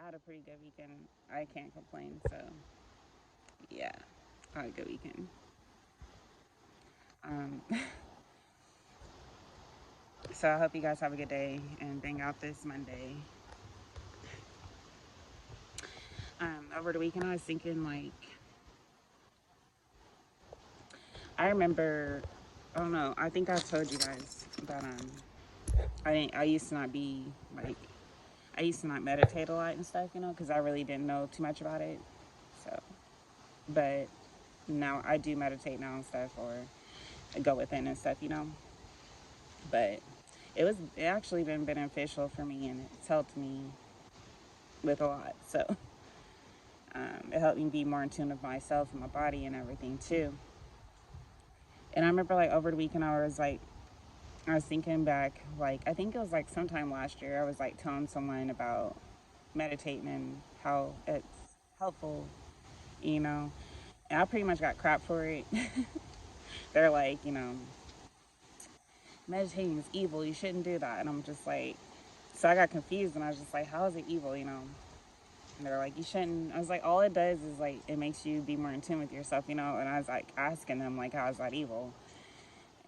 had a pretty good weekend. I can't complain. So yeah, I had a good weekend. Um, so I hope you guys have a good day and bang out this Monday. Over the weekend, I was thinking like I remember. I don't know. I think I told you guys that I didn't. I used to not be like I used to not meditate a lot and stuff, because I really didn't know too much about it. So, but now I do meditate now and stuff, or go within and stuff. But it actually been beneficial for me, and it's helped me with a lot. So it helped me be more in tune with myself and my body and everything too. And I remember like over the weekend I was thinking back, like I think it was like sometime last year I was like telling someone about meditating and how it's helpful, you know. And I pretty much got crap for it. They're like, meditating is evil. You shouldn't do that. And I'm just like, so I got confused and I was just like, how is it evil? And they're like, you shouldn't. I was like, all it does is like, it makes you be more in tune with yourself. And I was like asking them, like, how is that evil?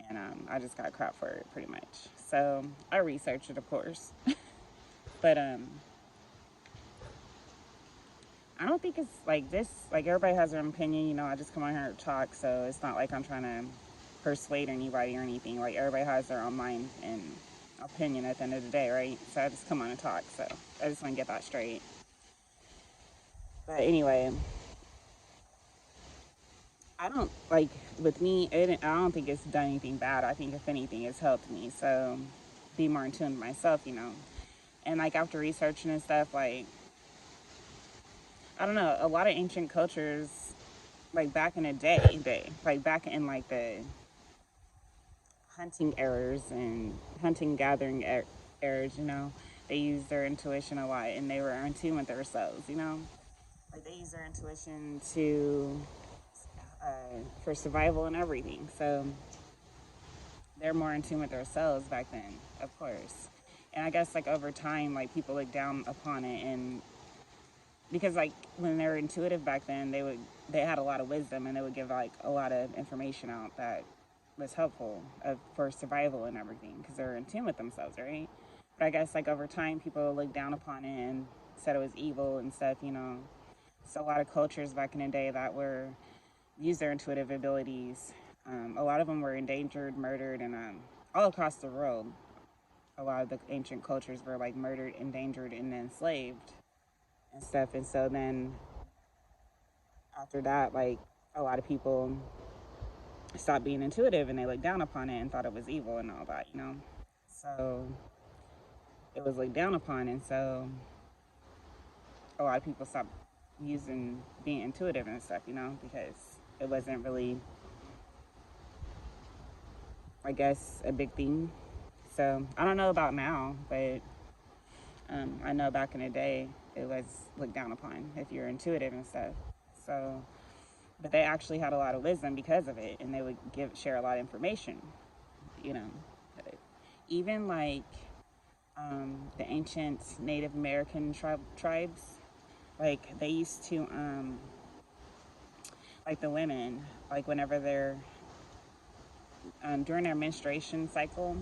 And I just got crap for it pretty much. So I researched it, of course. But I don't think it's like this. Like, everybody has their own opinion. I just come on here to talk. So it's not like I'm trying to persuade anybody or anything. Like, everybody has their own mind and opinion at the end of the day, right? So I just come on and talk. So I just want to get that straight. But anyway, I don't like with me. I don't think it's done anything bad. I think if anything, it's helped me. So be more in tune with myself. And like after researching and stuff, like I don't know, a lot of ancient cultures, like back in the day, like back in like the hunting eras and hunting gathering eras, they used their intuition a lot, and they were in tune with themselves. Like they use their intuition to for survival and everything. So they're more in tune with themselves back then, of course. And I guess like over time, like people look down upon it, and because like when they were intuitive back then, they had a lot of wisdom, and they would give like a lot of information out that was helpful for survival and everything because they're in tune with themselves, right? But I guess like over time, people looked down upon it and said it was evil and stuff. So a lot of cultures back in the day that were use their intuitive abilities. A lot of them were endangered, murdered, and all across the world. A lot of the ancient cultures were like murdered, endangered, and enslaved and stuff. And so then after that, like a lot of people stopped being intuitive and they looked down upon it and thought it was evil and all that. So it was looked down upon, and so a lot of people stopped using being intuitive and stuff, because it wasn't really, I guess, a big thing. So I don't know about now, but I know back in the day it was looked down upon if you're intuitive and stuff. So, but they actually had a lot of wisdom because of it, and they would share a lot of information. You know, even like the ancient Native American tribes, like they used to like the women, like whenever they're during their menstruation cycle.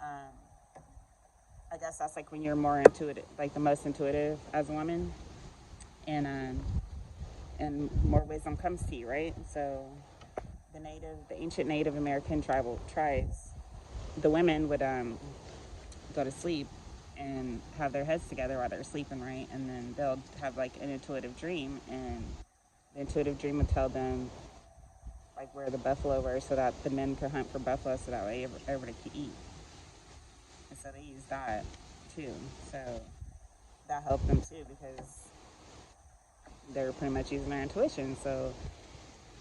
Um, I guess that's like when you're more intuitive, like the most intuitive as a woman, and more wisdom comes to you, right? So the ancient Native American tribes, the women would go to sleep and have their heads together while they're sleeping, right? And then they'll have like an intuitive dream, and the intuitive dream would tell them like where the buffalo were, so that the men could hunt for buffalo, so that way everybody could eat. And so they use that too. So that helped them too because they're pretty much using their intuition. So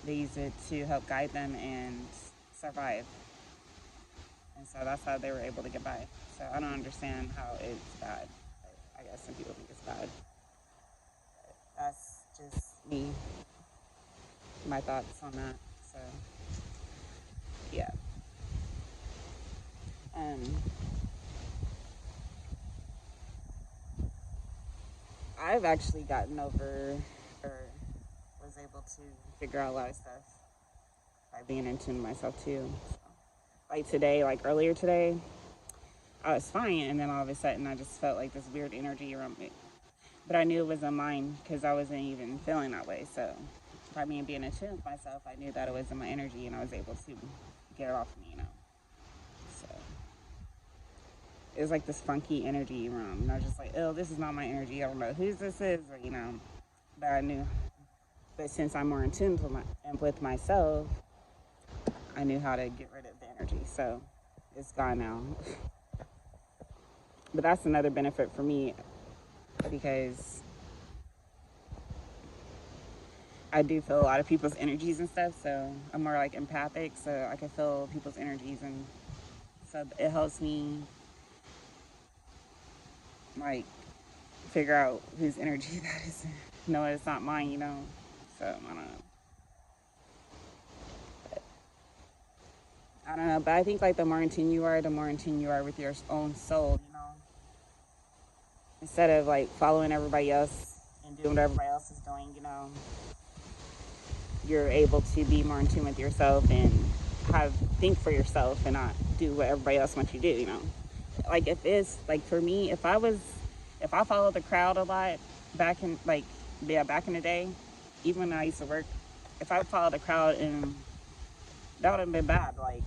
they use it to help guide them and survive. And so that's how they were able to get by. So I don't understand how it's bad. I guess some people think it's bad. That's just me, my thoughts on that. So yeah. Um, I've actually gotten over, or was able to figure out a lot of stuff by being in tune with myself too. So, like today, like earlier today, I was fine, and then all of a sudden I just felt like this weird energy around me. But I knew it wasn't mine because I wasn't even feeling that way. So by me being in tune with myself, I knew that it wasn't my energy, and I was able to get it off of me, you know. So it was like this funky energy around, and I was just like, oh, this is not my energy. I don't know whose this is, or, you know. But I knew. But since I'm more in tune with myself, I knew how to get rid of the energy. So it's gone now. But that's another benefit for me because I do feel a lot of people's energies and stuff. So I'm more like empathic. So I can feel people's energies. And so it helps me like figure out whose energy that is. No, it's not mine, you know. So I don't know. I don't know, but I think like the more in tune you are, the more in tune you are with your own soul, you know. Instead of like following everybody else and doing what everybody else is doing, you know, you're able to be more in tune with yourself and think for yourself and not do what everybody else wants you to do, you know. Like if it's like for me, if I followed the crowd a lot back in back in the day, even when I used to work, if I followed the crowd, and that would have been bad. Like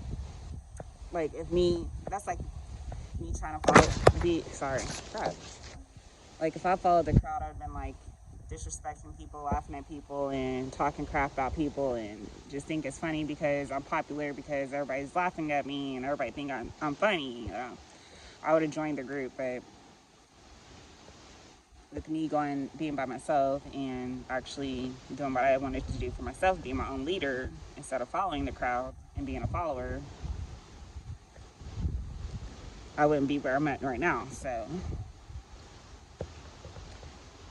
if that's like me trying to crap. Like if I followed the crowd, I'd been like disrespecting people, laughing at people, and talking crap about people, and just think it's funny because I'm popular, because everybody's laughing at me and everybody think I'm funny. I would have joined the group, but with me being by myself and actually doing what I wanted to do for myself, being my own leader instead of following the crowd and being a follower, I wouldn't be where I'm at right now. So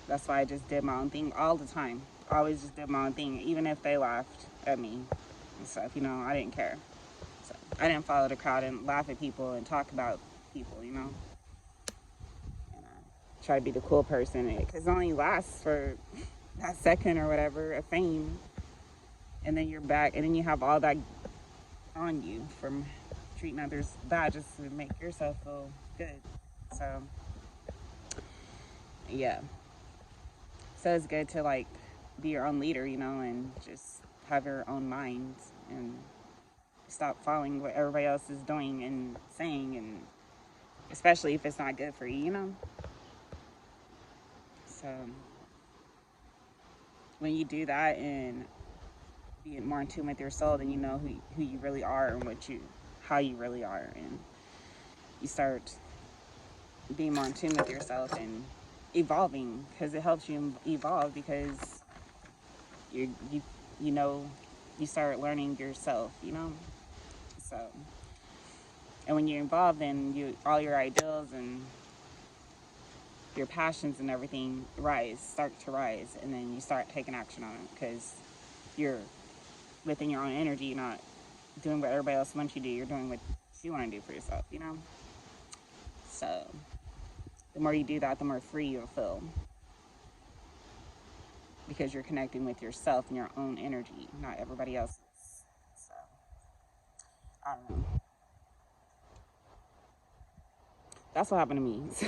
that's why I just did my own thing all the time. I always just did my own thing, even if they laughed at me and stuff, you know, I didn't care. So I didn't follow the crowd and laugh at people and talk about people, you know. Try to be the cool person, because it only lasts for that second or whatever of fame, and then you're back, and then you have all that on you from treating others bad just to make yourself feel good. So yeah, so it's good to like be your own leader, you know, and just have your own mind and stop following what everybody else is doing and saying, and especially if it's not good for you, you know. So when you do that and be more in tune with your soul, then you know who you really are and how you really are, and you start being more in tune with yourself and evolving, because it helps you evolve, because you know, you start learning yourself, you know. So, and when you're involved, then all your ideals and your passions and everything start to rise, and then you start taking action on it, because you're within your own energy. You're not doing what everybody else wants you to do. You're doing what you want to do for yourself, you know. So the more you do that, the more free you'll feel, because you're connecting with yourself and your own energy, not everybody else's. So I don't know. That's what happened to me. So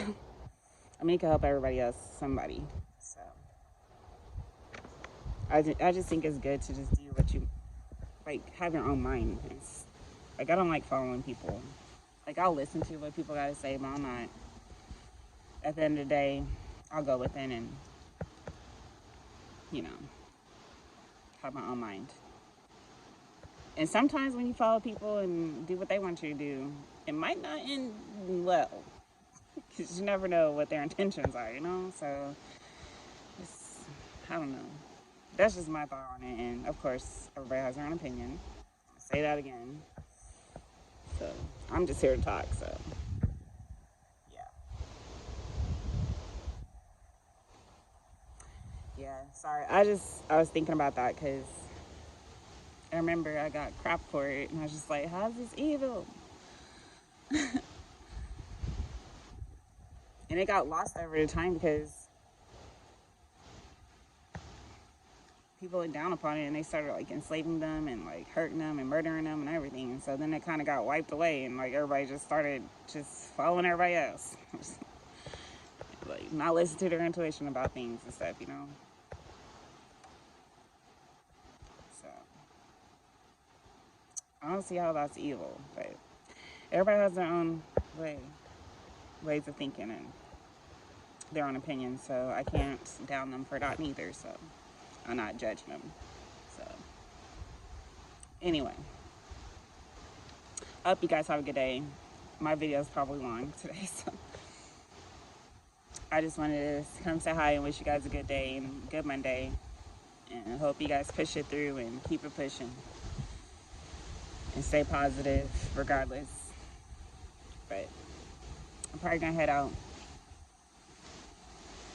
I mean, it can help everybody else, somebody. So I just think it's good to just do what you like, have your own mind. Like, I don't like following people. Like, I'll listen to what people gotta say, but I'm not. At the end of the day, I'll go within and, you know, have my own mind. And sometimes when you follow people and do what they want you to do, it might not end well, because you never know what their intentions are, you know. So I don't know. That's just my thought on it. And of course, everybody has their own opinion. I'll say that again. So I'm just here to talk. So yeah. Sorry. I was thinking about that because I remember I got crap for it, and I was just like, how's this evil? And it got lost over the time, because people looked down upon it, and they started like enslaving them and like hurting them and murdering them and everything. And so then it kind of got wiped away, and like everybody just started just following everybody else. Like not listen to their intuition about things and stuff, you know. So I don't see how that's evil, but everybody has their own ways of thinking and their own opinions. So I can't down them for that neither. So I'm not judging them. So anyway, I hope you guys have a good day. My video is probably long today, so I just wanted to come say hi and wish you guys a good day and good Monday. And I hope you guys push it through and keep it pushing. And stay positive regardless. But I'm probably gonna head out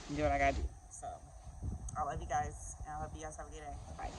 and do what I gotta do. So I love you guys, and I hope you guys have a good day. Bye.